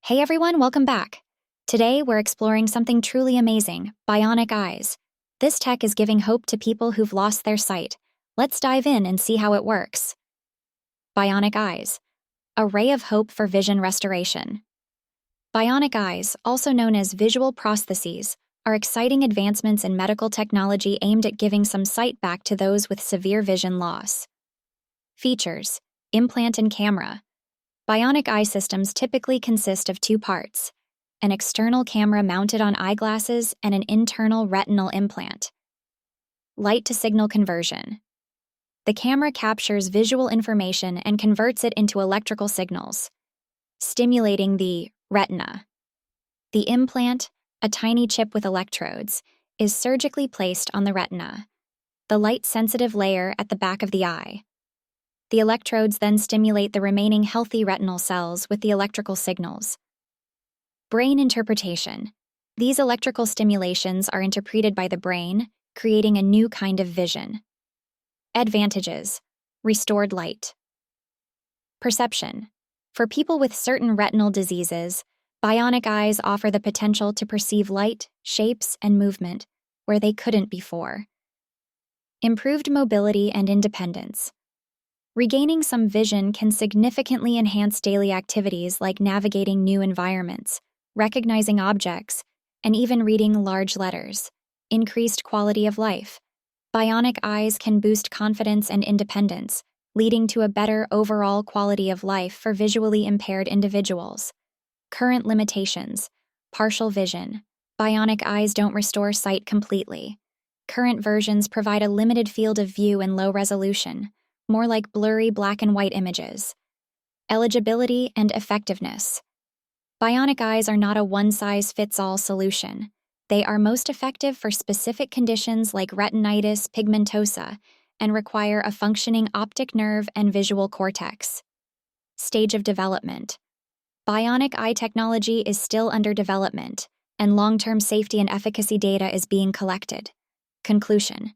Hey everyone, welcome back. Today we're exploring something truly amazing, bionic eyes. This tech is giving hope to people who've lost their sight. Let's dive in and see how it works. Bionic eyes, a ray of hope for vision restoration. Bionic eyes, also known as visual prostheses, are exciting advancements in medical technology aimed at giving some sight back to those with severe vision loss. Features: implant and camera. Bionic eye systems typically consist of two parts: an external camera mounted on eyeglasses and an internal retinal implant. Light-to-signal conversion. The camera captures visual information and converts it into electrical signals, stimulating the retina. The implant, a tiny chip with electrodes, is surgically placed on the retina, the light-sensitive layer at the back of the eye. The electrodes then stimulate the remaining healthy retinal cells with the electrical signals. Brain interpretation. These electrical stimulations are interpreted by the brain, creating a new kind of vision. Advantages: restored light. Perception. For people with certain retinal diseases, bionic eyes offer the potential to perceive light, shapes, and movement where they couldn't before. Improved mobility and independence. Regaining some vision can significantly enhance daily activities like navigating new environments, recognizing objects, and even reading large letters. Increased quality of life. Bionic eyes can boost confidence and independence, leading to a better overall quality of life for visually impaired individuals. Current limitations. Partial vision. Bionic eyes don't restore sight completely. Current versions provide a limited field of view and low resolution, more like blurry black and white images. Eligibility and effectiveness. Bionic eyes are not a one-size-fits-all solution. They are most effective for specific conditions like retinitis pigmentosa and require a functioning optic nerve and visual cortex. Stage of development. Bionic eye technology is still under development, and long-term safety and efficacy data is being collected. Conclusion.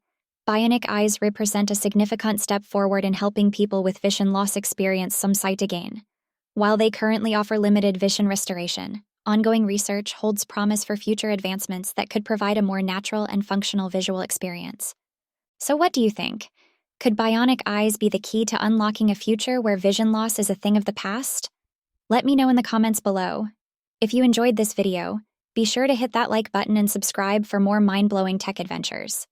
Bionic eyes represent a significant step forward in helping people with vision loss experience some sight again. While they currently offer limited vision restoration, ongoing research holds promise for future advancements that could provide a more natural and functional visual experience. So what do you think? Could bionic eyes be the key to unlocking a future where vision loss is a thing of the past? Let me know in the comments below. If you enjoyed this video, be sure to hit that like button and subscribe for more mind-blowing tech adventures.